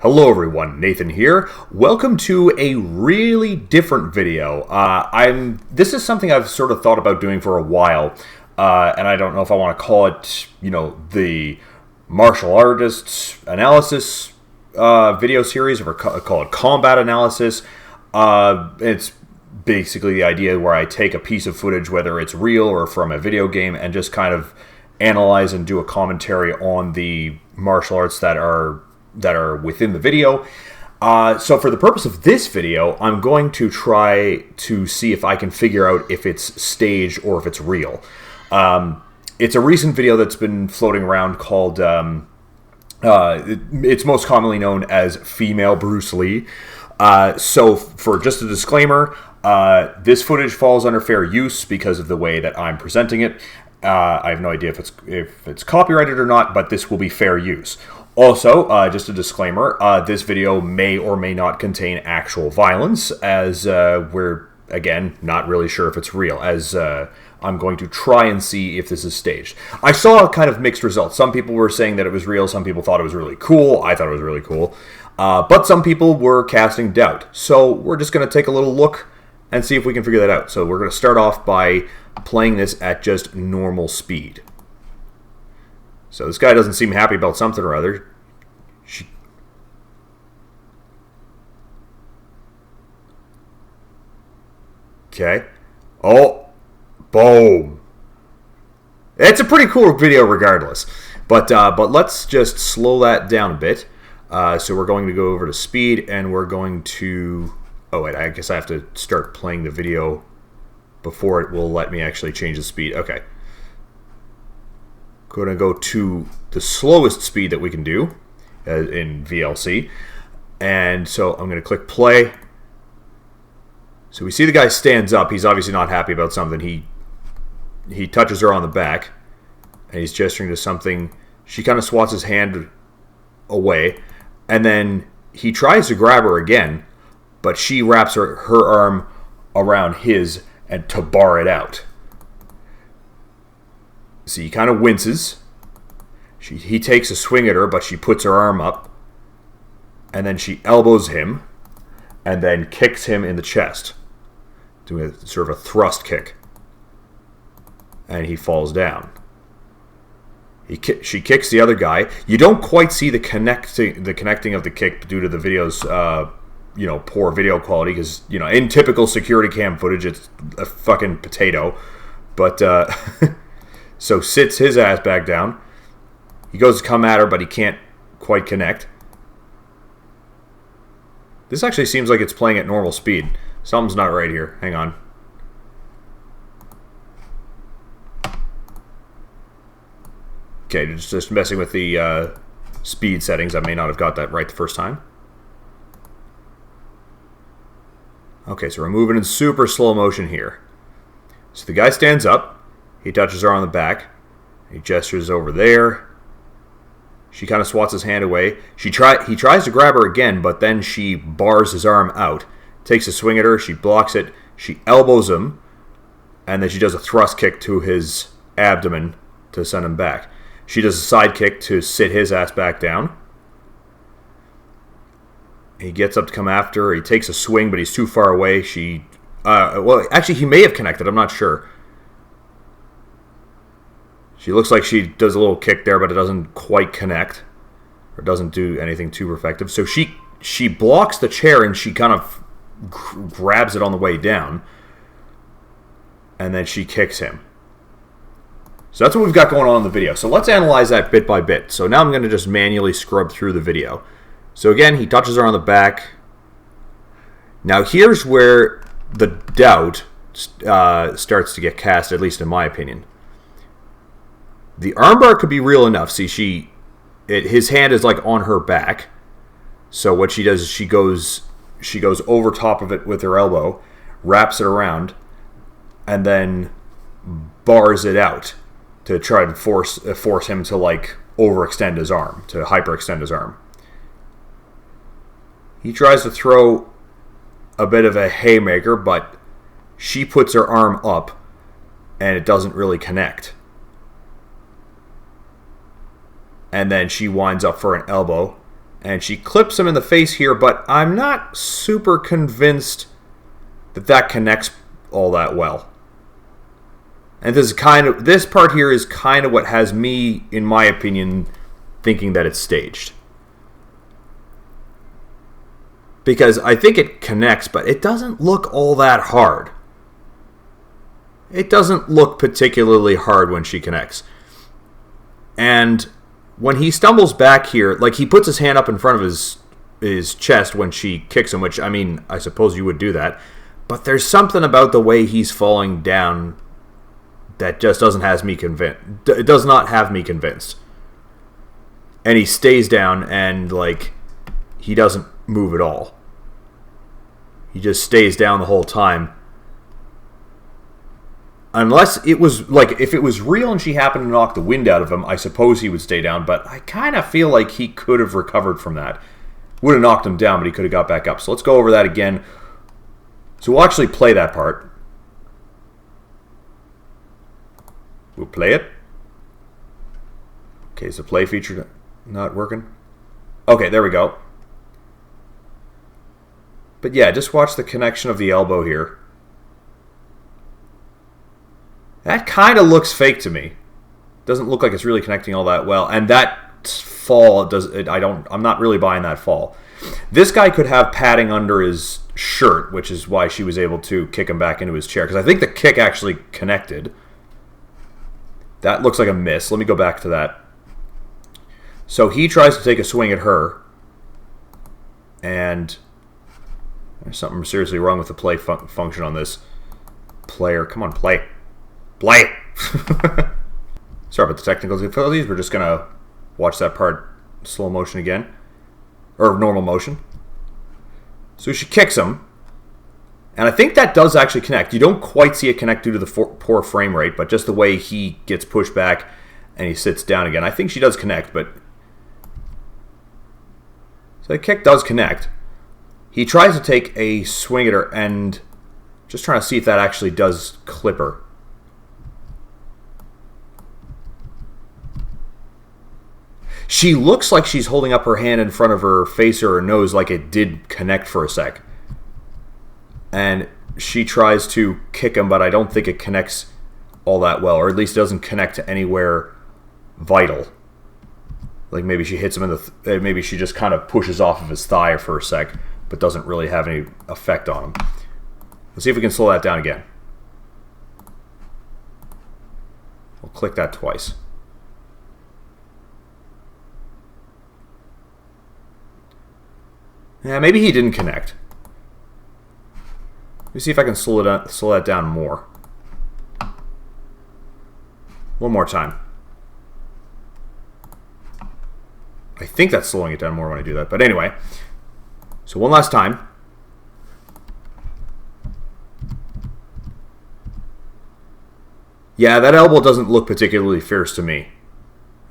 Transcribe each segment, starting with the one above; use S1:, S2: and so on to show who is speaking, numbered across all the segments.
S1: Hello everyone, Nathan here. Welcome to a really different video. This is something I've sort of thought about doing for a while, and I don't know if I want to call it, the martial artists analysis video series, or call it combat analysis. It's basically the idea where I take a piece of footage, whether it's real or from a video game, and just kind of analyze and do a commentary on the martial arts that are within the video. So for the purpose of this video, I'm going to try to see if I can figure out if it's staged or if it's real. It's a recent video that's been floating around called, it's most commonly known as Female Bruce Lee. So for just a disclaimer, this footage falls under fair use because of the way that I'm presenting it. I have no idea if it's copyrighted or not, but this will be fair use. Also, just a disclaimer, this video may or may not contain actual violence, as we're, again, not really sure if it's real, as I'm going to try and see if this is staged. I saw kind of mixed results. Some people were saying that it was real, some people thought it was really cool, I thought it was really cool, but some people were casting doubt. So we're just going to take a little look and see if we can figure that out. So we're going to start off by playing this at just normal speed. So this guy doesn't seem happy about something or other. Okay. Oh, boom. It's a pretty cool video regardless. But let's just slow that down a bit. So we're going to go over to speed, and we're going to... Oh, wait, I guess I have to start playing the video before it will let me actually change the speed. Okay. Going to go to the slowest speed that we can do in VLC. And so I'm going to click play. So we see the guy stands up. He's obviously not happy about something. He touches her on the back, and he's gesturing to something. She kind of swats his hand away, and then he tries to grab her again, but she wraps her arm around his and to bar it out. So he kind of winces. He takes a swing at her, but she puts her arm up, and then she elbows him, and then kicks him in the chest, doing a sort of a thrust kick, and he falls down. She kicks the other guy. You don't quite see the connecting of the kick due to the video's poor video quality, because in typical security cam footage it's a fucking potato. But so sits his ass back down. He goes to come at her, but he can't quite connect. This actually seems like it's playing at normal speed. Something's not right here. Hang on. Okay, just messing with the speed settings. I may not have got that right the first time. Okay, so we're moving in super slow motion here. So the guy stands up. He touches her on the back. He gestures over there. She kind of swats his hand away. He tries to grab her again, but then she bars his arm out. Takes a swing at her. She blocks it. She elbows him. And then she does a thrust kick to his abdomen to send him back. She does a side kick to sit his ass back down. He gets up to come after her. He takes a swing, but he's too far away. Well, actually, he may have connected. I'm not sure. She looks like she does a little kick there, but it doesn't quite connect, or doesn't do anything too effective. So she blocks the chair, and she kind of grabs it on the way down, and then she kicks him. So that's what we've got going on in the video. So let's analyze that bit by bit. So now I'm going to just manually scrub through the video. So again, he touches her on the back. Now here's where the doubt starts to get cast, at least in my opinion. The armbar could be real enough. See, his hand is like on her back. So what she does is she goes over top of it with her elbow, wraps it around, and then bars it out to try and force him to like overextend his arm, to hyperextend his arm. He tries to throw a bit of a haymaker, but she puts her arm up, and it doesn't really connect. And then she winds up for an elbow, And she clips him in the face here, but I'm not super convinced that that connects all that well. And this part here is kind of what has me, in my opinion, thinking that it's staged. Because I think it connects, but it doesn't look all that hard. It doesn't look particularly hard when she connects. And when he stumbles back here, like he puts his hand up in front of his chest when she kicks him, which, I mean, I suppose you would do that. But there's something about the way he's falling down that just doesn't have me convinced. It does not have me convinced. And he stays down and, like, he doesn't move at all. He just stays down the whole time. Unless it was, like, if it was real and she happened to knock the wind out of him, I suppose he would stay down. But I kind of feel like he could have recovered from that. Would have knocked him down, but he could have got back up. So let's go over that again. So we'll actually play that part. We'll play it. Okay, is the play feature not working? Okay, there we go. But yeah, just watch the connection of the elbow here. That kind of looks fake to me. Doesn't look like it's really connecting all that well. And that fall I'm not really buying that fall. This guy could have padding under his shirt, which is why she was able to kick him back into his chair. Because I think the kick actually connected. That looks like a miss. Let me go back to that. So he tries to take a swing at her. And there's something seriously wrong with the play function on this player. Come on, play. Play! Sorry about the technical difficulties. We're just going to watch that part slow motion again. Or normal motion. So she kicks him. And I think that does actually connect. You don't quite see it connect due to the poor frame rate, but just the way he gets pushed back and he sits down again. I think she does connect, but... So the kick does connect. He tries to take a swing at her and just trying to see if that actually does clip her. She looks like she's holding up her hand in front of her face or her nose like it did connect for a sec. And she tries to kick him, but I don't think it connects all that well, or at least doesn't connect to anywhere vital. Like maybe she hits him in the... maybe she just kind of pushes off of his thigh for a sec, but doesn't really have any effect on him. Let's see if we can slow that down again. We'll click that twice. Yeah, maybe he didn't connect. Let me see if I can slow that down more. One more time. I think that's slowing it down more when I do that. But anyway, so one last time. Yeah, that elbow doesn't look particularly fierce to me.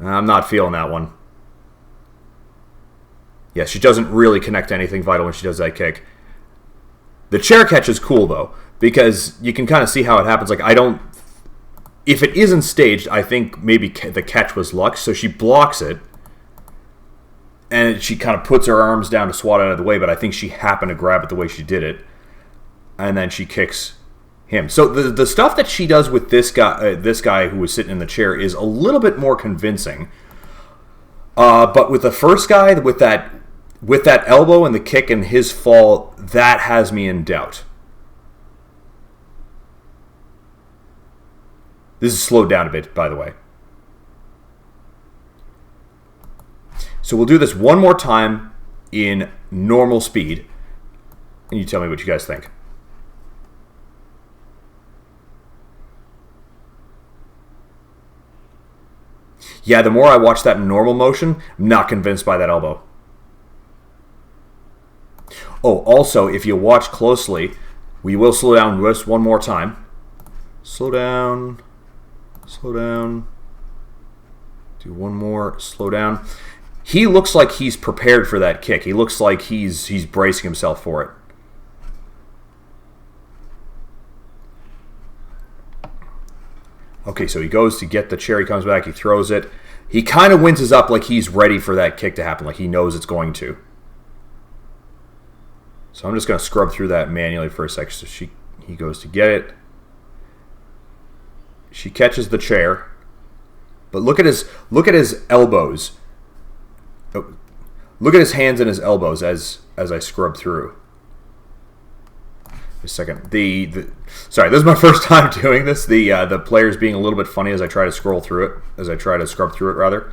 S1: I'm not feeling that one. Yeah, she doesn't really connect to anything vital when she does that kick. The chair catch is cool, though, because you can kind of see how it happens. Like, I don't... If it isn't staged, I think maybe the catch was luck, so she blocks it, and she kind of puts her arms down to swat it out of the way, but I think she happened to grab it the way she did it, and then she kicks him. So the stuff that she does with this guy who was sitting in the chair is a little bit more convincing. But with the first guy, with that elbow and the kick and his fall, that has me in doubt. This is slowed down a bit, by the way. So we'll do this one more time in normal speed, and you tell me what you guys think. Yeah, the more I watch that in normal motion, I'm not convinced by that elbow. Oh, also, if you watch closely, we will slow down just one more time. Slow down. Slow down. Do one more. Slow down. He looks like he's prepared for that kick. He looks like he's bracing himself for it. Okay, so he goes to get the chair. He comes back. He throws it. He kind of winces up like he's ready for that kick to happen, like he knows it's going to. So I'm just going to scrub through that manually for a second. So he goes to get it. She catches the chair. But look at his elbows. Oh, look at his hands and his elbows as I scrub through. A second. Sorry, this is my first time doing this. The player's being a little bit funny as I try to scroll through it, as I try to scrub through it rather.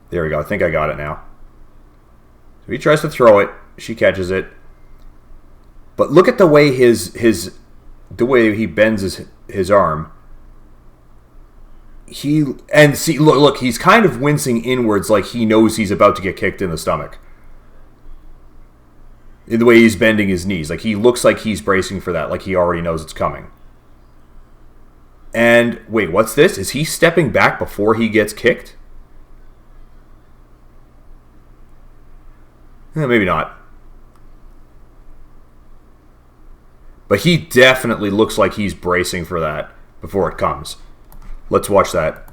S1: There we go. I think I got it now. So he tries to throw it. She catches it. But look at the way the way he bends his arm. Look, he's kind of wincing inwards like he knows he's about to get kicked in the stomach. In the way he's bending his knees. Like, he looks like he's bracing for that. Like, he already knows it's coming. And, wait, what's this? Is he stepping back before he gets kicked? Maybe not. But he definitely looks like he's bracing for that before it comes. Let's watch that.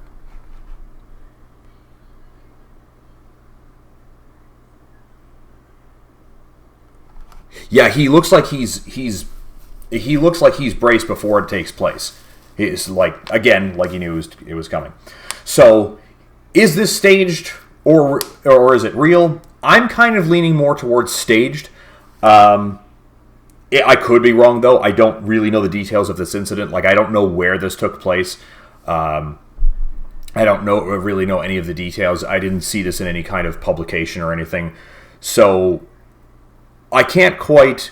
S1: Yeah, he looks like he's braced before it takes place. He's like, again, like he knew it was coming. So, is this staged or is it real? I'm kind of leaning more towards staged. I could be wrong though. I don't really know the details of this incident. Like, I don't know where this took place. I don't really know any of the details. I didn't see this in any kind of publication or anything. So I can't quite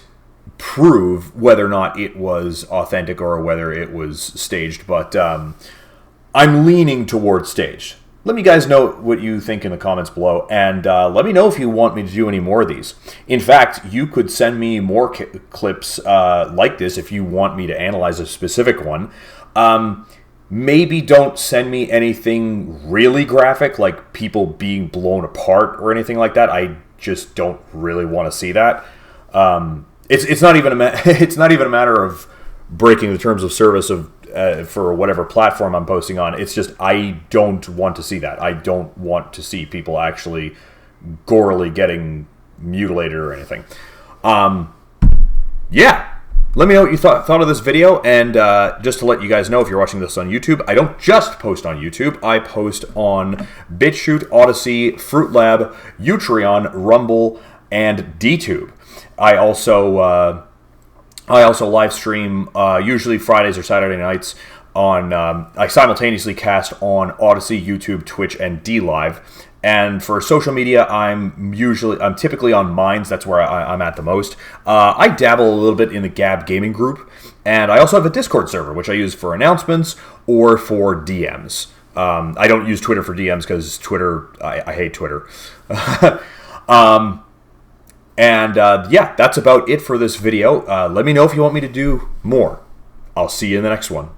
S1: prove whether or not it was authentic or whether it was staged, but I'm leaning towards staged. Let me guys know what you think in the comments below, and let me know if you want me to do any more of these. In fact, you could send me more clips like this if you want me to analyze a specific one. Maybe don't send me anything really graphic, like people being blown apart or anything like that. I just don't really want to see that. It's not even a matter of breaking the terms of service of for whatever platform I'm posting on. It's just I don't want to see that. I don't want to see people actually gorily getting mutilated or anything. Yeah. Let me know what you thought of this video, and just to let you guys know, if you're watching this on YouTube, I don't just post on YouTube. I post on BitChute, Odyssey, Fruit Lab, Utreon, Rumble, and DTube. I also live stream usually Fridays or Saturday nights on. I simultaneously cast on Odyssey, YouTube, Twitch, and DLive. And for social media, I'm typically on Minds. That's where I'm at the most. I dabble a little bit in the Gab gaming group, and I also have a Discord server, which I use for announcements or for DMs. I don't use Twitter for DMs because Twitter, I hate Twitter. Yeah, that's about it for this video. Let me know if you want me to do more. I'll see you in the next one.